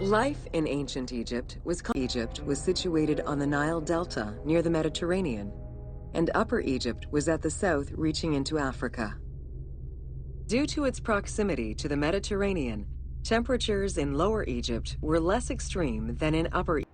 Life in ancient Egypt was situated on the Nile Delta near the Mediterranean, and Upper Egypt was at the south reaching into Africa. Due to its proximity to the Mediterranean, temperatures in Lower Egypt were less extreme than in Upper Egypt.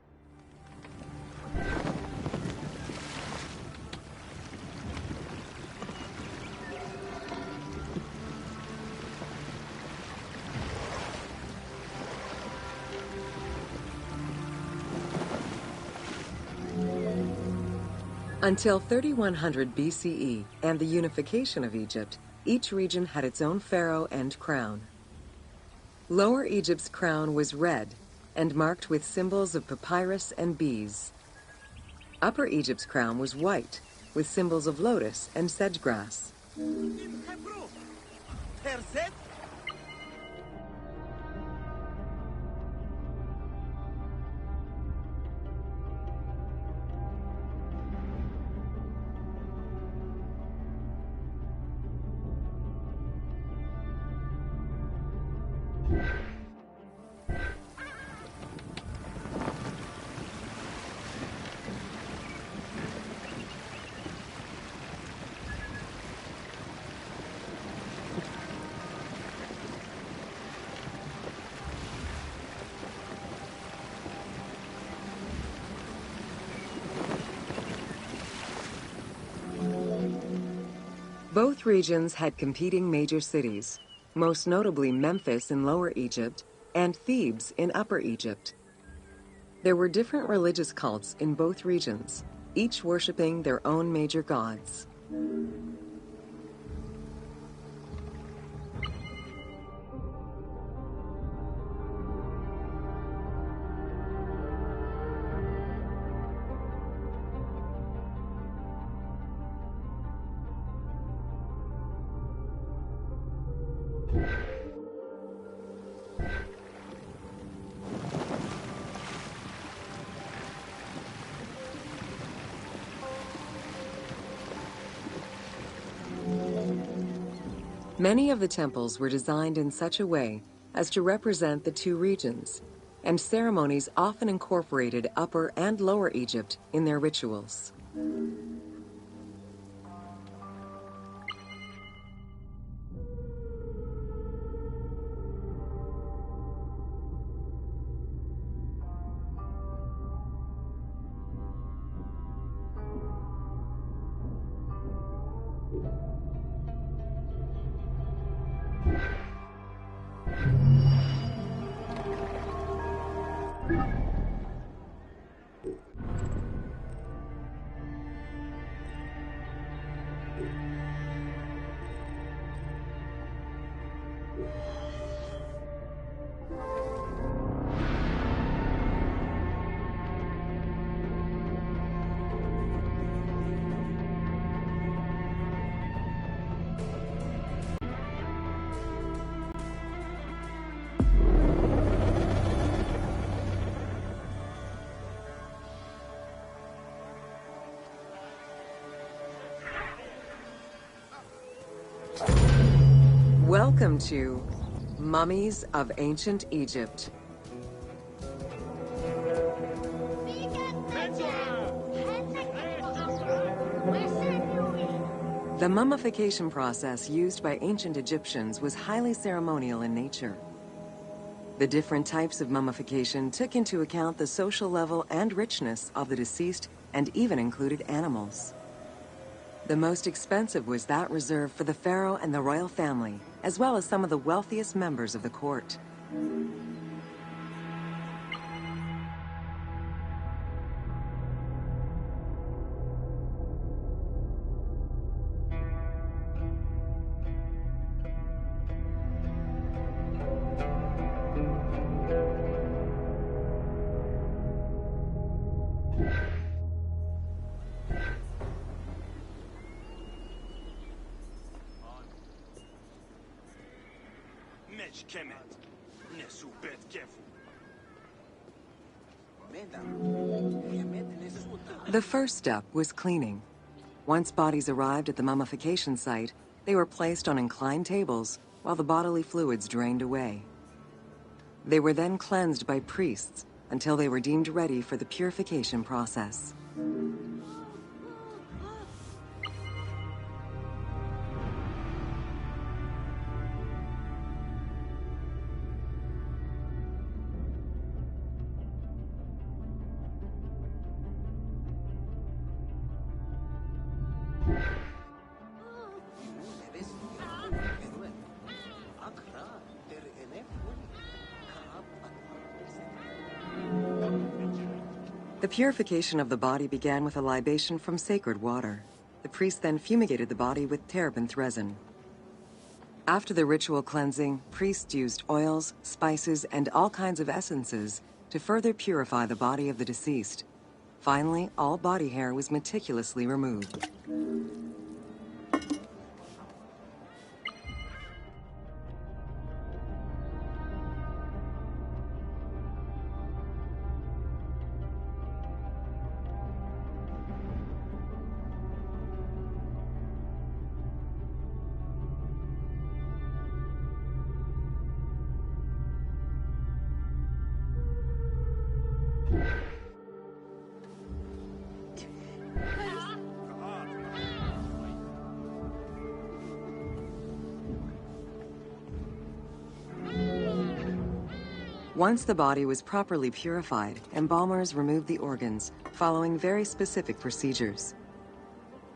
Until 3100 BCE and the unification of Egypt, each region had its own pharaoh and crown. Lower Egypt's crown was red and marked with symbols of papyrus and bees. Upper Egypt's crown was white with symbols of lotus and sedge grass. Both regions had competing major cities, most notably Memphis in Lower Egypt and Thebes in Upper Egypt. There were different religious cults in both regions, each worshipping their own major gods. Many of the temples were designed in such a way as to represent the two regions, and ceremonies often incorporated Upper and Lower Egypt in their rituals. Welcome to Mummies of Ancient Egypt. The mummification process used by ancient Egyptians was highly ceremonial in nature. The different types of mummification took into account the social level and richness of the deceased and even included animals. The most expensive was that reserved for the pharaoh and the royal family, as well as some of the wealthiest members of the court. The first step was cleaning. Once bodies arrived at the mummification site, they were placed on inclined tables while the bodily fluids drained away. They were then cleansed by priests until they were deemed ready for the purification process. The purification of the body began with a libation from sacred water. The priest then fumigated the body with terebinth resin. After the ritual cleansing, priests used oils, spices, and all kinds of essences to further purify the body of the deceased. Finally, all body hair was meticulously removed. Once the body was properly purified, embalmers removed the organs, following very specific procedures.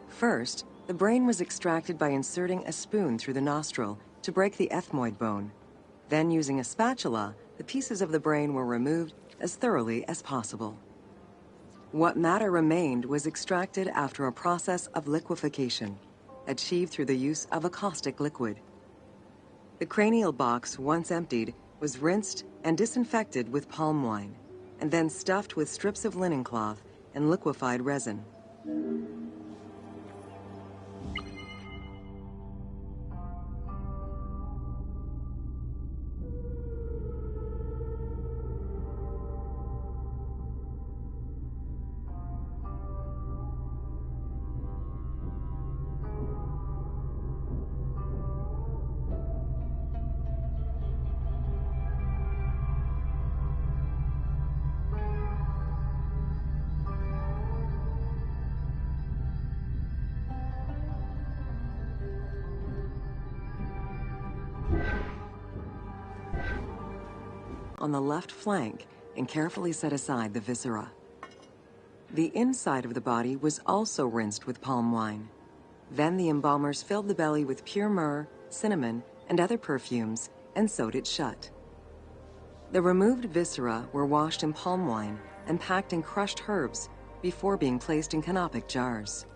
First, the brain was extracted by inserting a spoon through the nostril to break the ethmoid bone. Then, using a spatula, the pieces of the brain were removed as thoroughly as possible. What matter remained was extracted after a process of liquefaction, achieved through the use of a caustic liquid. The cranial box, once emptied, was rinsed and disinfected with palm wine, and then stuffed with strips of linen cloth and liquefied resin. On the left flank and carefully set aside the viscera. The inside of the body was also rinsed with palm wine. Then the embalmers filled the belly with pure myrrh, cinnamon, and other perfumes and sewed it shut. The removed viscera were washed in palm wine and packed in crushed herbs before being placed in canopic jars.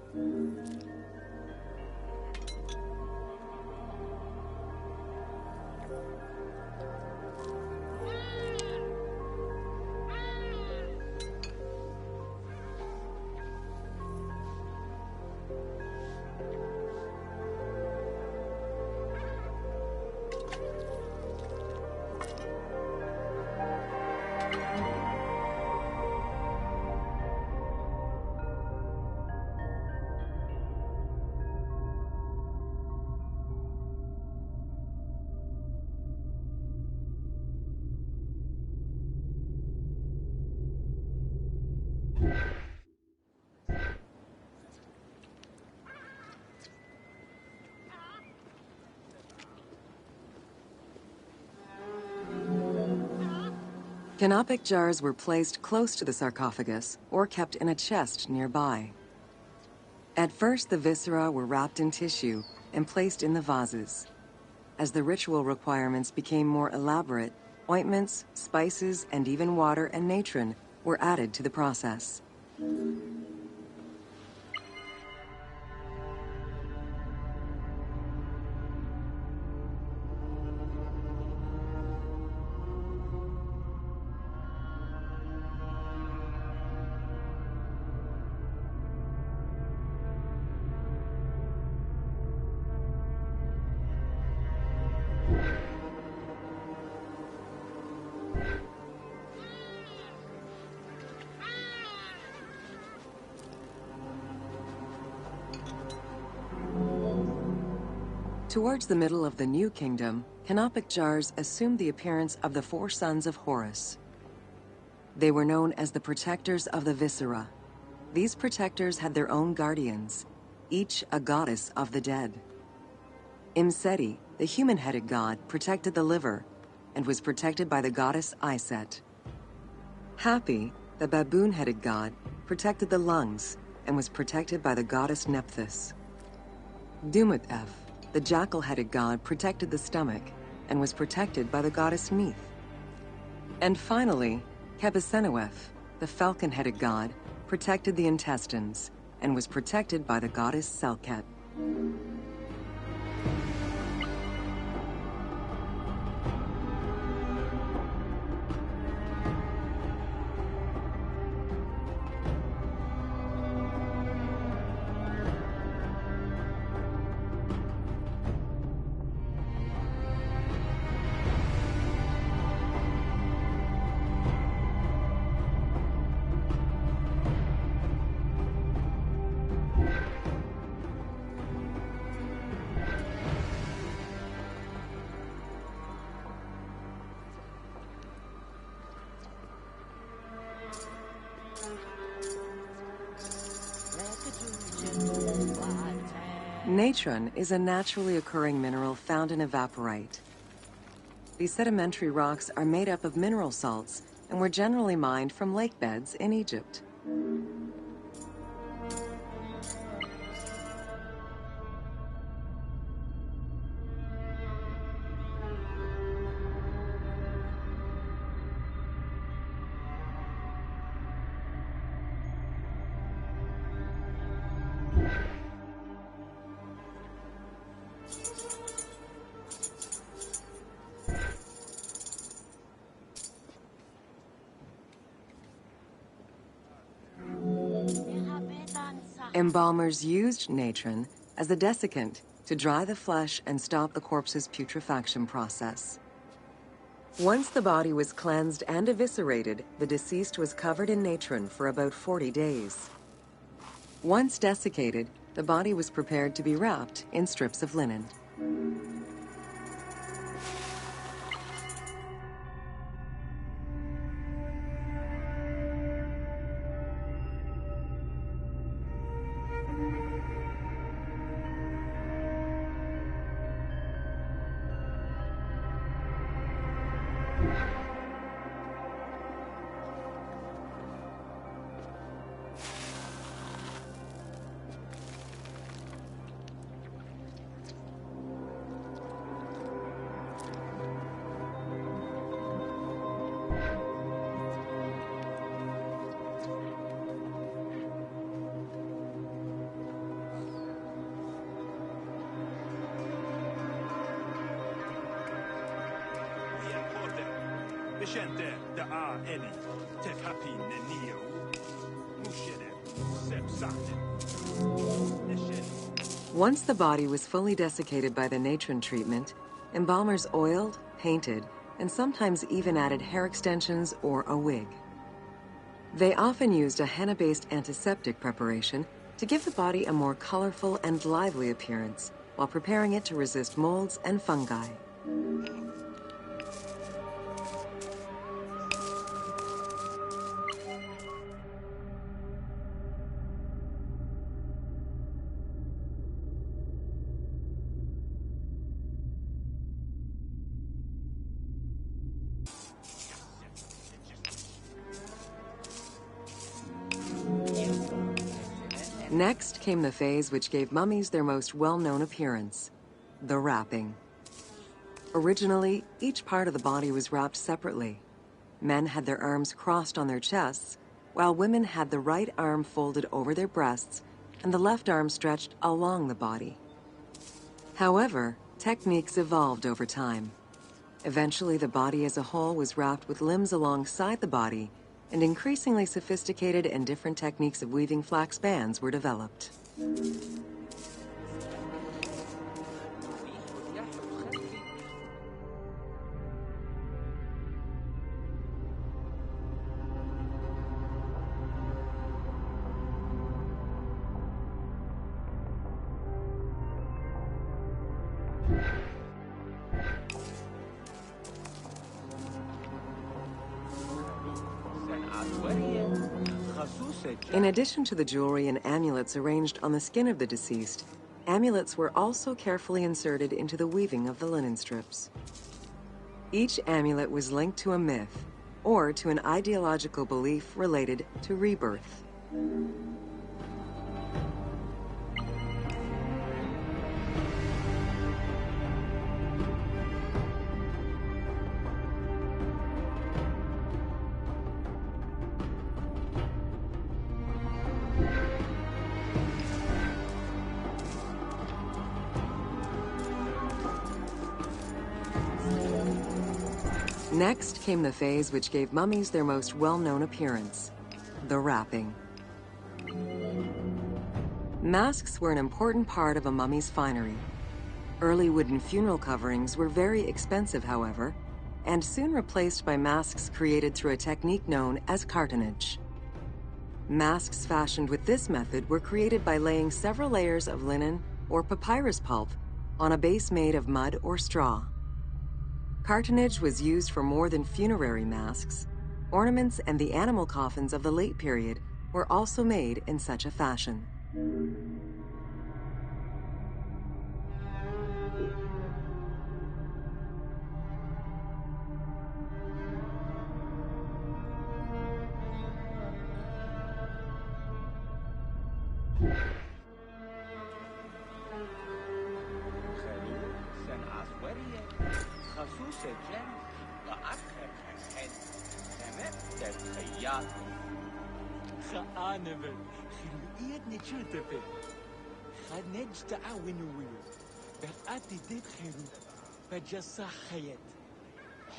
Canopic jars were placed close to the sarcophagus or kept in a chest nearby. At first, the viscera were wrapped in tissue and placed in the vases. As the ritual requirements became more elaborate, ointments, spices, and even water and natron were added to the process. Towards the middle of the New Kingdom, canopic jars assumed the appearance of the four sons of Horus. They were known as the protectors of the viscera. These protectors had their own guardians, each a goddess of the dead. Imseti, the human-headed god, protected the liver and was protected by the goddess Iset. Hapi, the baboon-headed god, protected the lungs and was protected by the goddess Nephthys. Dumut-Ef, the jackal-headed god, protected the stomach and was protected by the goddess Neith. And finally, Qebehsenuef, the falcon-headed god, protected the intestines and was protected by the goddess Selket. Natron is a naturally occurring mineral found in evaporite. These sedimentary rocks are made up of mineral salts and were generally mined from lake beds in Egypt. Embalmers used natron as a desiccant to dry the flesh and stop the corpse's putrefaction process. Once the body was cleansed and eviscerated, the deceased was covered in natron for about 40 days. Once desiccated, the body was prepared to be wrapped in strips of linen. Once the body was fully desiccated by the natron treatment, embalmers oiled, painted, and sometimes even added hair extensions or a wig. They often used a henna-based antiseptic preparation to give the body a more colorful and lively appearance while preparing it to resist molds and fungi. Next came the phase which gave mummies their most well-known appearance, the wrapping. Originally, each part of the body was wrapped separately. Men had their arms crossed on their chests, while women had the right arm folded over their breasts and the left arm stretched along the body. However, techniques evolved over time. Eventually, the body as a whole was wrapped with limbs alongside the body, and increasingly sophisticated and different techniques of weaving flax bands were developed. In addition to the jewelry and amulets arranged on the skin of the deceased, amulets were also carefully inserted into the weaving of the linen strips. Each amulet was linked to a myth or to an ideological belief related to rebirth. Next came the phase which gave mummies their most well-known appearance, the wrapping. Masks were an important part of a mummy's finery. Early wooden funeral coverings were very expensive, however, and soon replaced by masks created through a technique known as cartonnage. Masks fashioned with this method were created by laying several layers of linen or papyrus pulp on a base made of mud or straw. Cartonnage was used for more than funerary masks. Ornaments and the animal coffins of the late period were also made in such a fashion.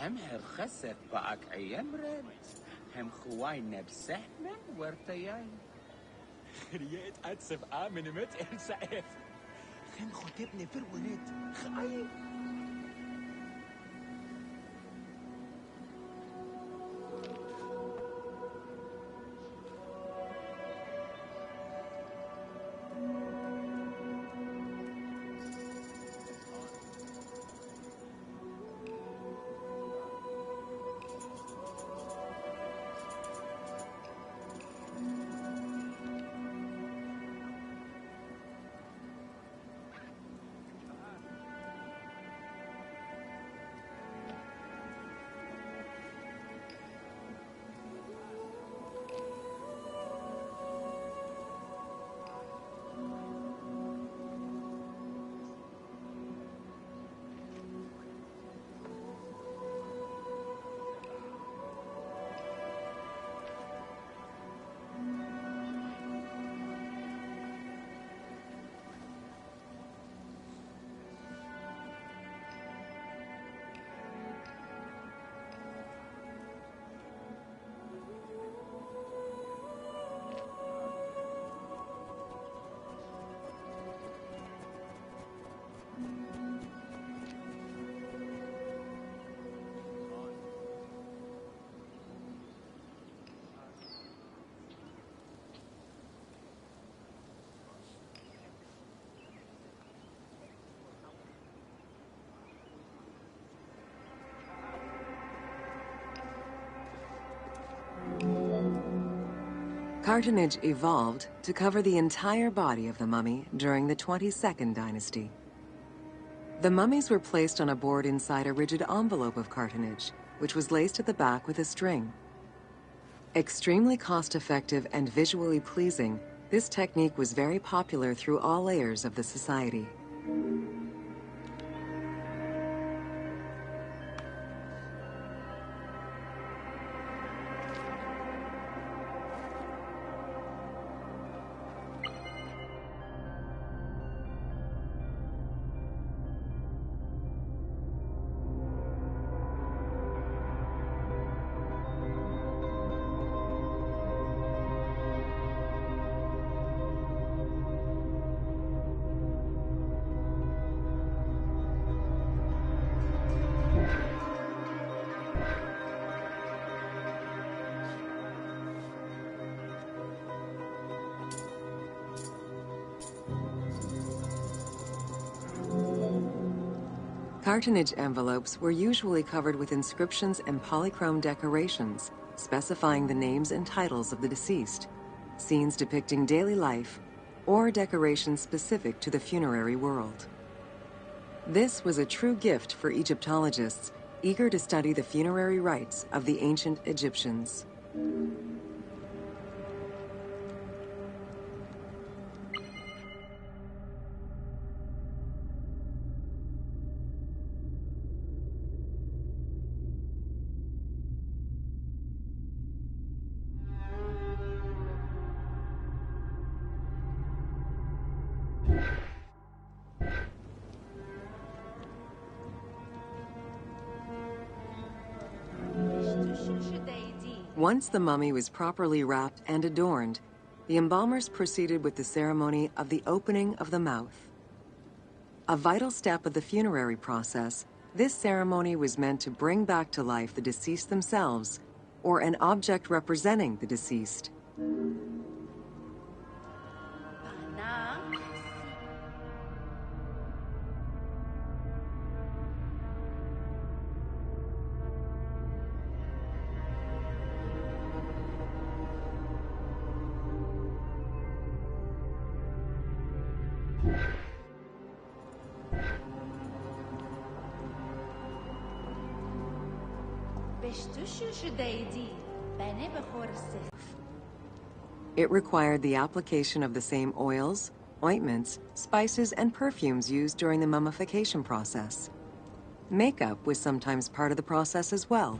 هم هالخسف باك عيام رد هم خواي نفسه من ورتياي خريت أتسف آمن مت إنساف خم خطبني في الولد خايف Cartonnage evolved to cover the entire body of the mummy during the 22nd dynasty. The mummies were placed on a board inside a rigid envelope of cartonnage, which was laced at the back with a string. Extremely cost-effective and visually pleasing, this technique was very popular through all layers of the society. Cartonnage envelopes were usually covered with inscriptions and polychrome decorations, specifying the names and titles of the deceased, scenes depicting daily life, or decorations specific to the funerary world. This was a true gift for Egyptologists eager to study the funerary rites of the ancient Egyptians. Once the mummy was properly wrapped and adorned, the embalmers proceeded with the ceremony of the opening of the mouth. A vital step of the funerary process, this ceremony was meant to bring back to life the deceased themselves or an object representing the deceased. It required the application of the same oils, ointments, spices, and perfumes used during the mummification process. Makeup was sometimes part of the process as well.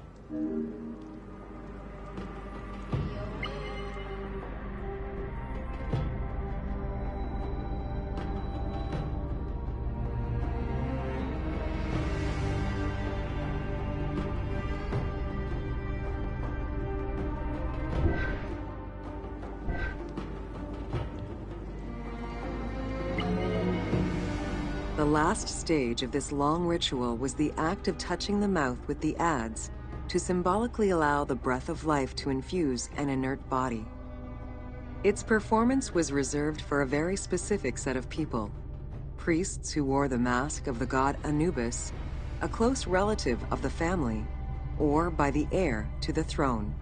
The last stage of this long ritual was the act of touching the mouth with the adze to symbolically allow the breath of life to infuse an inert body. Its performance was reserved for a very specific set of people: priests who wore the mask of the god Anubis, a close relative of the family, or by the heir to the throne.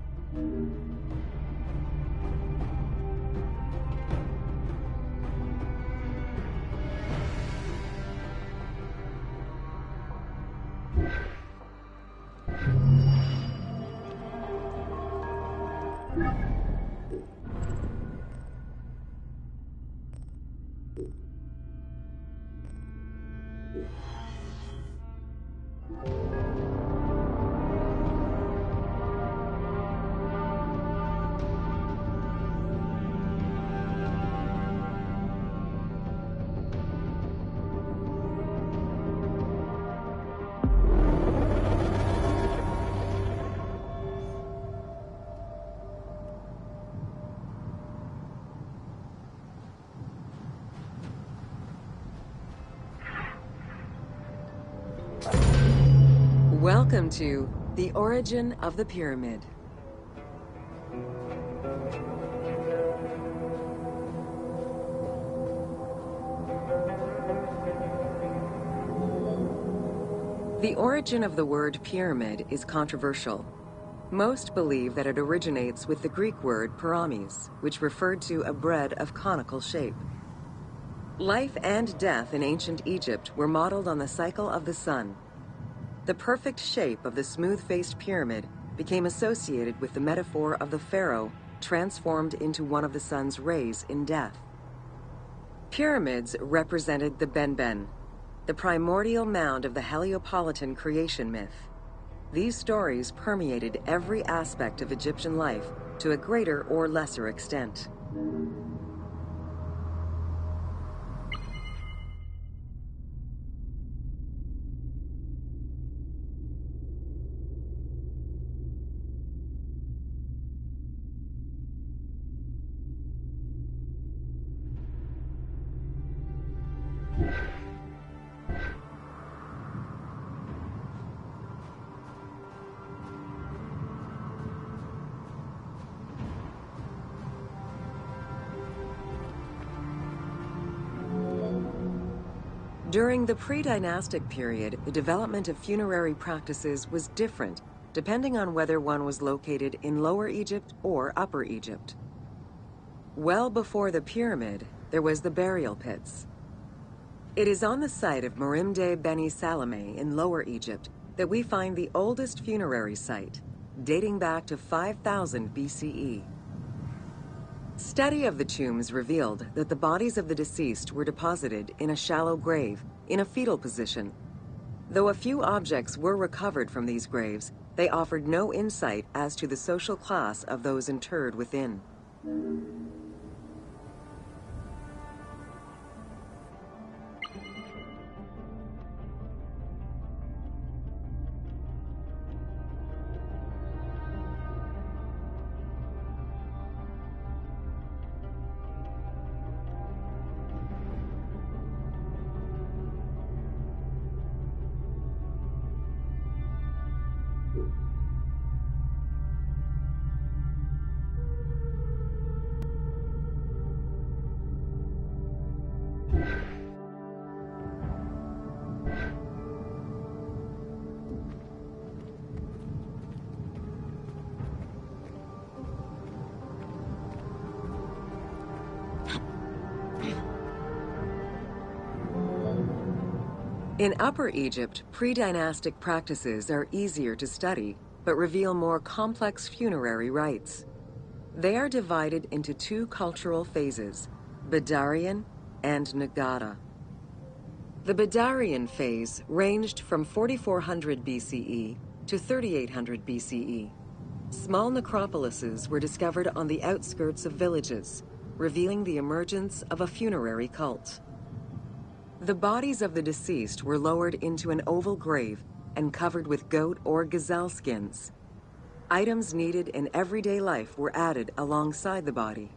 Welcome to The Origin of the Pyramid. The origin of the word pyramid is controversial. Most believe that it originates with the Greek word pyramis, which referred to a bread of conical shape. Life and death in ancient Egypt were modeled on the cycle of the sun. The perfect shape of the smooth-faced pyramid became associated with the metaphor of the pharaoh transformed into one of the sun's rays in death. Pyramids represented the Benben, the primordial mound of the Heliopolitan creation myth. These stories permeated every aspect of Egyptian life to a greater or lesser extent. During the pre-dynastic period, the development of funerary practices was different depending on whether one was located in Lower Egypt or Upper Egypt. Well before the pyramid, there was the burial pits. It is on the site of Merimde Beni Salameh in Lower Egypt that we find the oldest funerary site, dating back to 5000 BCE. Study of the tombs revealed that the bodies of the deceased were deposited in a shallow grave, in a fetal position. Though a few objects were recovered from these graves, they offered no insight as to the social class of those interred within. In Upper Egypt, pre-dynastic practices are easier to study, but reveal more complex funerary rites. They are divided into two cultural phases, Badarian and Nagada. The Badarian phase ranged from 4400 BCE to 3800 BCE. Small necropolises were discovered on the outskirts of villages, revealing the emergence of a funerary cult. The bodies of the deceased were lowered into an oval grave and covered with goat or gazelle skins. Items needed in everyday life were added alongside the body.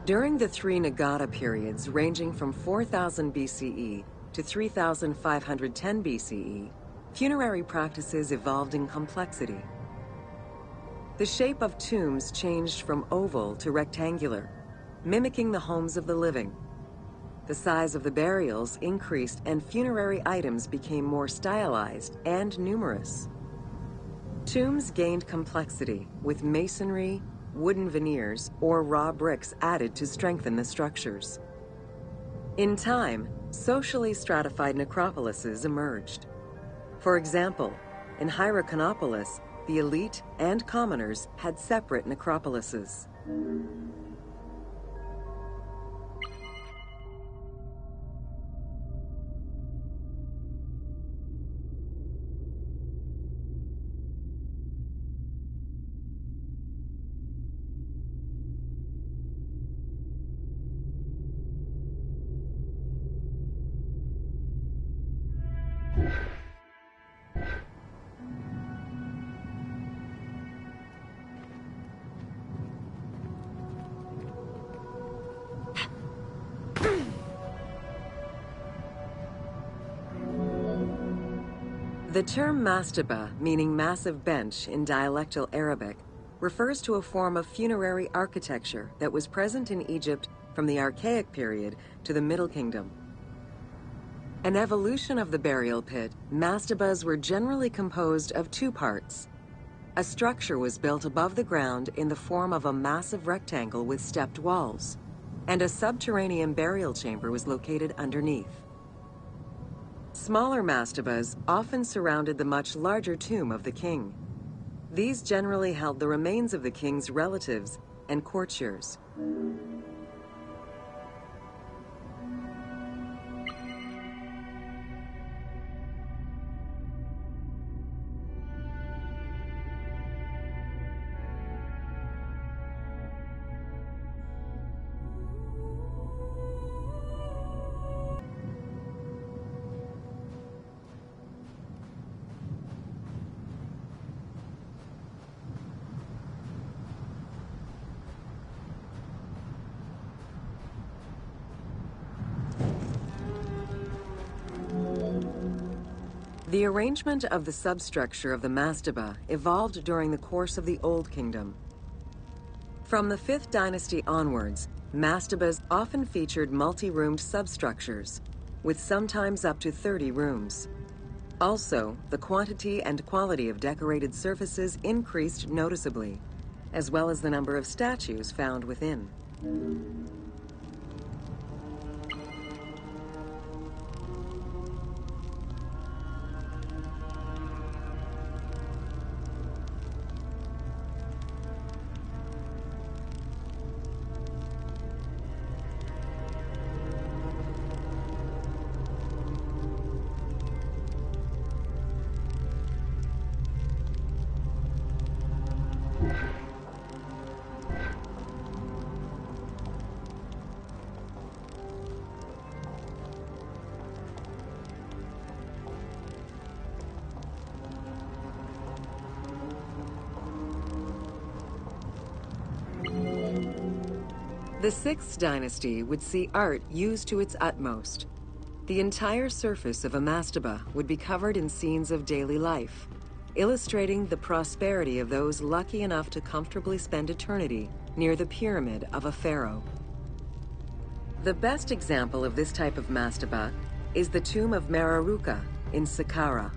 During the three Nagada periods ranging from 4000 BCE to 3510 BCE, funerary practices evolved in complexity. The shape of tombs changed from oval to rectangular, mimicking the homes of the living. The size of the burials increased and funerary items became more stylized and numerous. Tombs gained complexity with masonry, wooden veneers, or raw bricks added to strengthen the structures. In time, socially stratified necropolises emerged. For example, in Hierakonpolis, the elite and commoners had separate necropolises. The term mastaba, meaning massive bench in dialectal Arabic, refers to a form of funerary architecture that was present in Egypt from the Archaic period to the Middle Kingdom. An evolution of the burial pit, mastabas were generally composed of two parts. A structure was built above the ground in the form of a massive rectangle with stepped walls, and a subterranean burial chamber was located underneath. Smaller mastabas often surrounded the much larger tomb of the king. These generally held the remains of the king's relatives and courtiers. The arrangement of the substructure of the mastaba evolved during the course of the Old Kingdom. From the 5th dynasty onwards, mastabas often featured multi-roomed substructures, with sometimes up to 30 rooms. Also, the quantity and quality of decorated surfaces increased noticeably, as well as the number of statues found within. The 6th dynasty would see art used to its utmost. The entire surface of a mastaba would be covered in scenes of daily life, illustrating the prosperity of those lucky enough to comfortably spend eternity near the pyramid of a pharaoh. The best example of this type of mastaba is the tomb of Mereruka in Saqqara.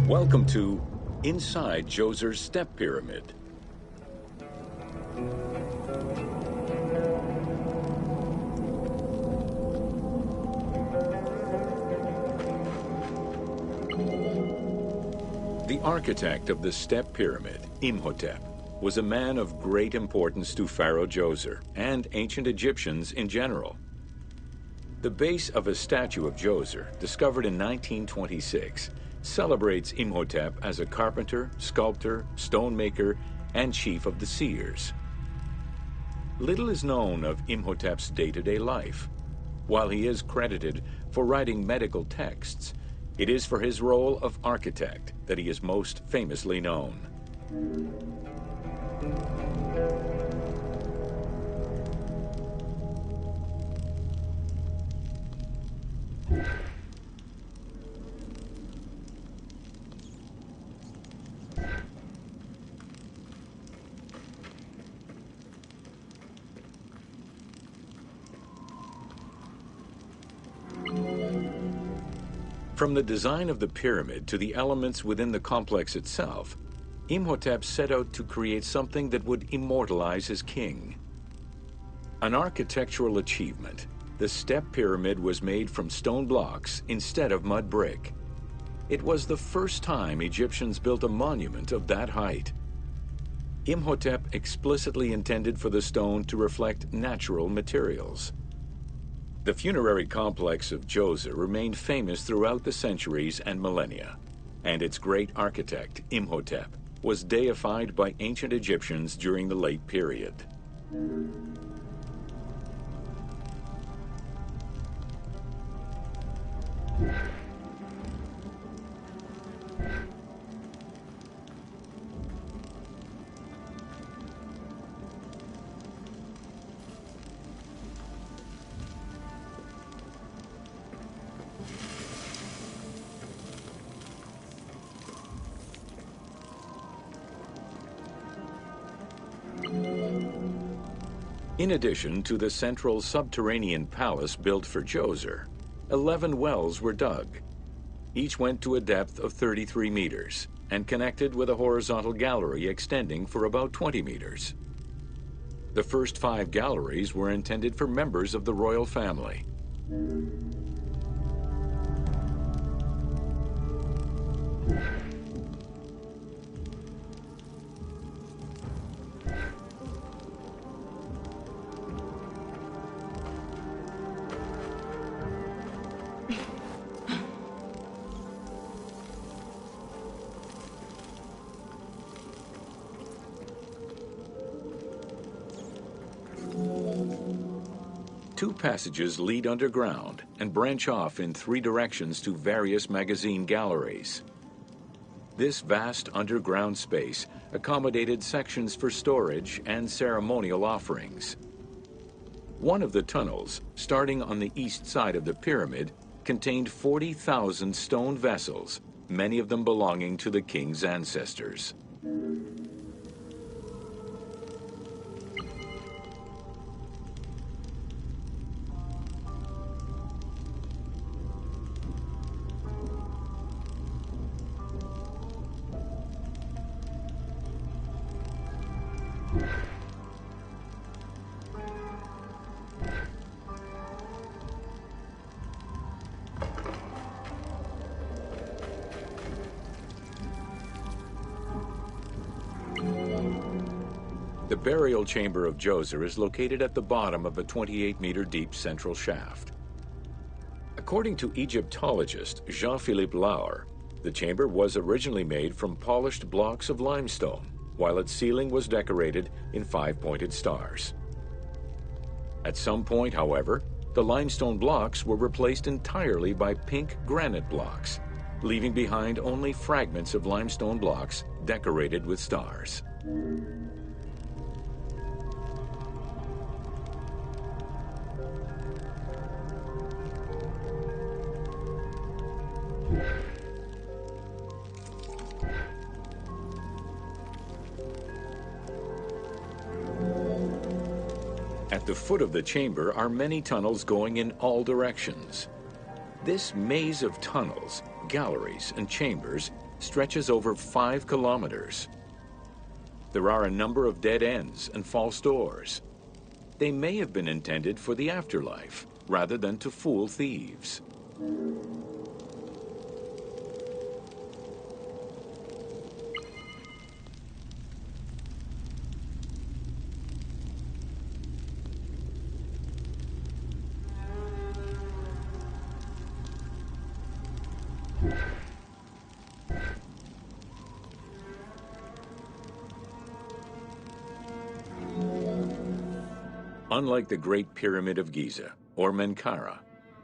Welcome to Inside Djoser's Step Pyramid. The architect of the Step Pyramid, Imhotep, was a man of great importance to Pharaoh Djoser and ancient Egyptians in general. The base of a statue of Djoser, discovered in 1926, celebrates Imhotep as a carpenter, sculptor, stonemaker, and chief of the seers. Little is known of Imhotep's day-to-day life. While he is credited for writing medical texts, it is for his role of architect that he is most famously known. From the design of the pyramid to the elements within the complex itself, Imhotep set out to create something that would immortalize his king. An architectural achievement, the Step Pyramid was made from stone blocks instead of mud brick. It was the first time Egyptians built a monument of that height. Imhotep explicitly intended for the stone to reflect natural materials. The funerary complex of Djoser remained famous throughout the centuries and millennia, and its great architect, Imhotep, was deified by ancient Egyptians during the late period. In addition to the central subterranean palace built for Djoser, 11 wells were dug. Each went to a depth of 33 meters, and connected with a horizontal gallery extending for about 20 meters. The first 5 galleries were intended for members of the royal family. Two passages lead underground and branch off in 3 directions to various magazine galleries. This vast underground space accommodated sections for storage and ceremonial offerings. One of the tunnels, starting on the east side of the pyramid, contained 40,000 stone vessels, many of them belonging to the king's ancestors. The burial chamber of Djoser is located at the bottom of a 28-meter deep central shaft. According to Egyptologist Jean-Philippe Lauer, the chamber was originally made from polished blocks of limestone, while its ceiling was decorated in 5-pointed stars. At some point, however, the limestone blocks were replaced entirely by pink granite blocks, leaving behind only fragments of limestone blocks decorated with stars. At the foot of the chamber are many tunnels going in all directions. This maze of tunnels, galleries, and chambers stretches over 5 kilometers. There are a number of dead ends and false doors. They may have been intended for the afterlife, rather than to fool thieves. Unlike the Great Pyramid of Giza or Menkaure,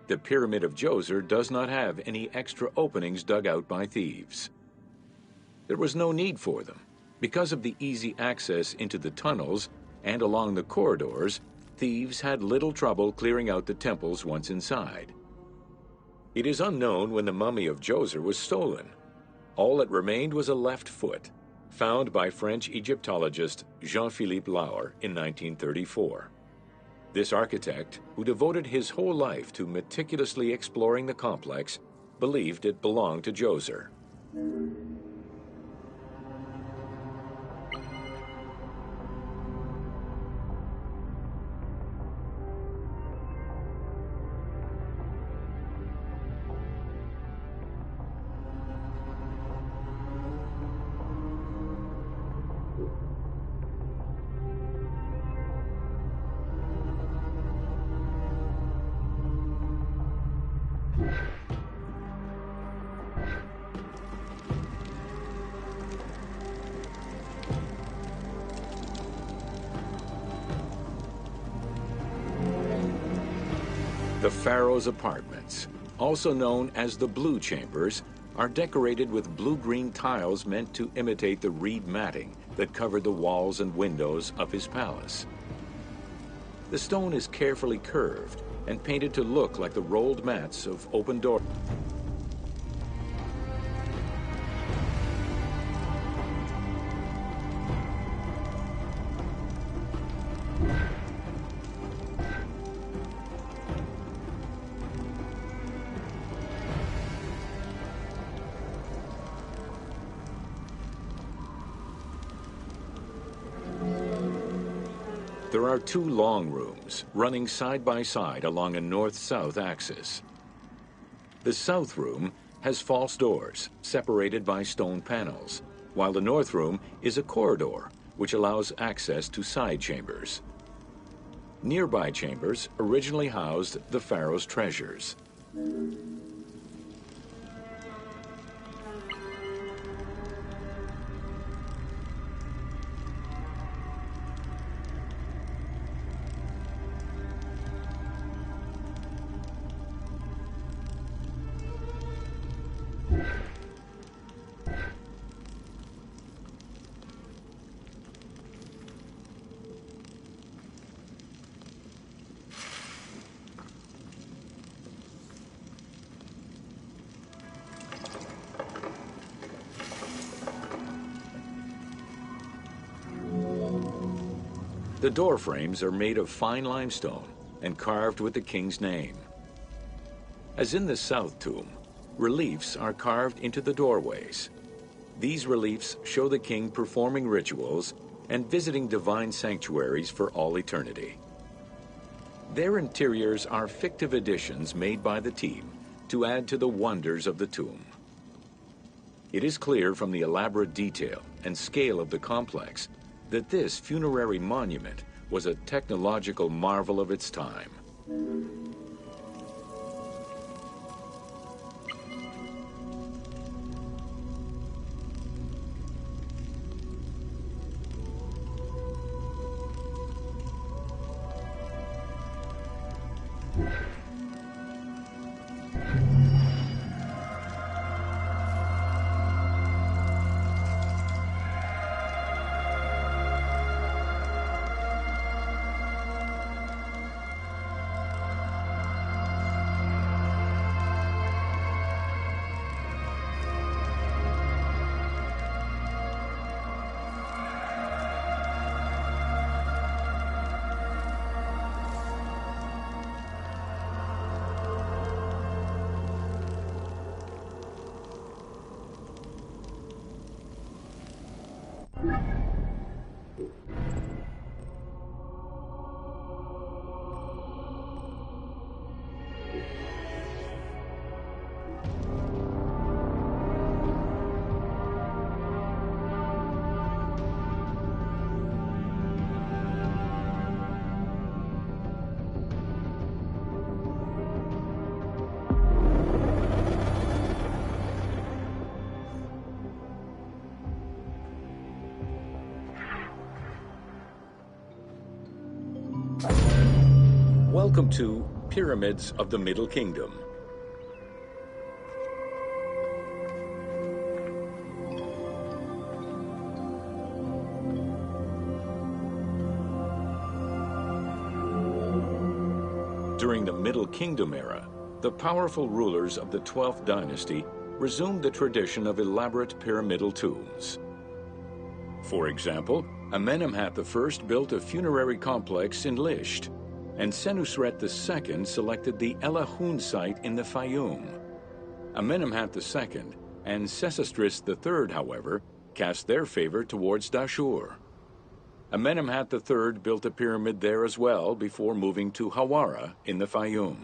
the Pyramid of Djoser does not have any extra openings dug out by thieves. There was no need for them. Because of the easy access into the tunnels and along the corridors, thieves had little trouble clearing out the temples once inside. It is unknown when the mummy of Djoser was stolen. All that remained was a left foot, found by French Egyptologist Jean-Philippe Lauer in 1934. This architect, who devoted his whole life to meticulously exploring the complex, believed it belonged to Djoser. The Pharaoh's apartments, also known as the Blue Chambers, are decorated with blue-green tiles meant to imitate the reed matting that covered the walls and windows of his palace. The stone is carefully curved and painted to look like the rolled mats of open doors. There are two long rooms running side by side along a north-south axis. The south room has false doors separated by stone panels, while the north room is a corridor which allows access to side chambers. Nearby chambers originally housed the pharaoh's treasures. The door frames are made of fine limestone and carved with the king's name. As in the south tomb, reliefs are carved into the doorways. These reliefs show the king performing rituals and visiting divine sanctuaries for all eternity. Their interiors are fictive additions made by the team to add to the wonders of the tomb. It is clear from the elaborate detail and scale of the complex that this funerary monument was a technological marvel of its time. Welcome to Pyramids of the Middle Kingdom. During the Middle Kingdom era, the powerful rulers of the 12th dynasty resumed the tradition of elaborate pyramidal tombs. For example, Amenemhat I built a funerary complex in Lisht, and Senusret II selected the Elahun site in the Fayum. Amenemhat II and Sesostris III, however, cast their favor towards Dashur. Amenemhat III built a pyramid there as well before moving to Hawara in the Fayum.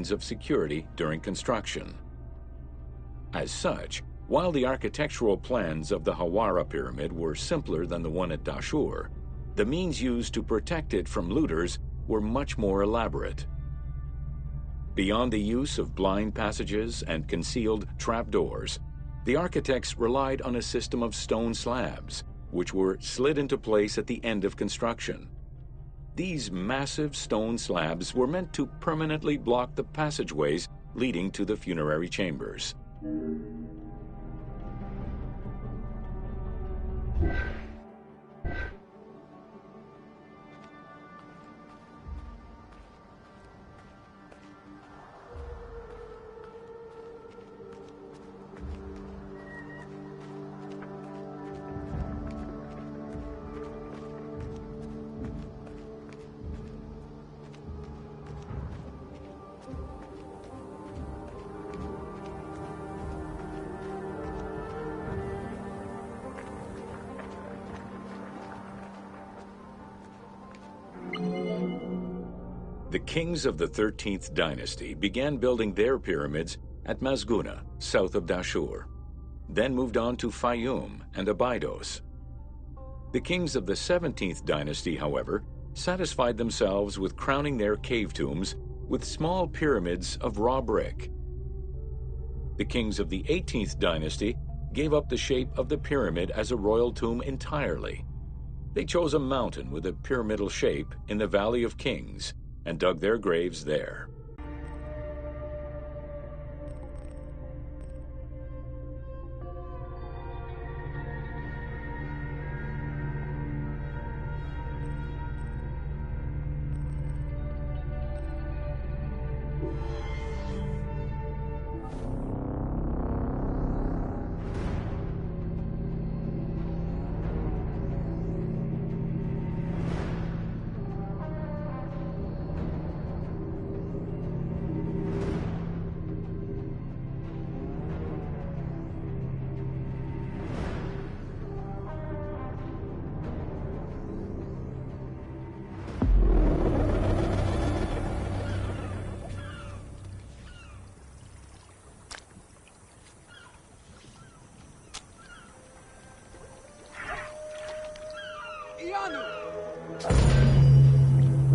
Of security during construction. As such, while the architectural plans of the Hawara pyramid were simpler than the one at Dashur, the means used to protect it from looters were much more elaborate. Beyond the use of blind passages and concealed trapdoors, the architects relied on a system of stone slabs, which were slid into place at the end of construction. These massive stone slabs were meant to permanently block the passageways leading to the funerary chambers. The kings of the 13th dynasty began building their pyramids at Masguna, south of Dashur, then moved on to Fayum and Abydos. The kings of the 17th dynasty, however, satisfied themselves with crowning their cave tombs with small pyramids of raw brick. The kings of the 18th dynasty gave up the shape of the pyramid as a royal tomb entirely. They chose a mountain with a pyramidal shape in the Valley of Kings and dug their graves there.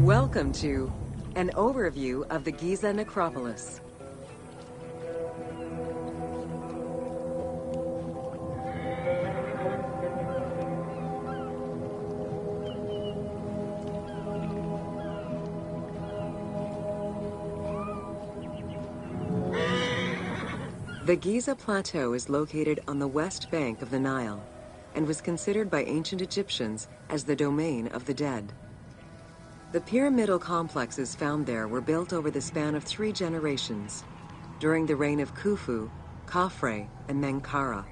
Welcome to an overview of the Giza necropolis. The Giza Plateau is located on the west bank of the Nile and was considered by ancient Egyptians as the domain of the dead. The pyramidal complexes found there were built over the span of 3 generations, during the reign of Khufu, Khafre, and Menkaure.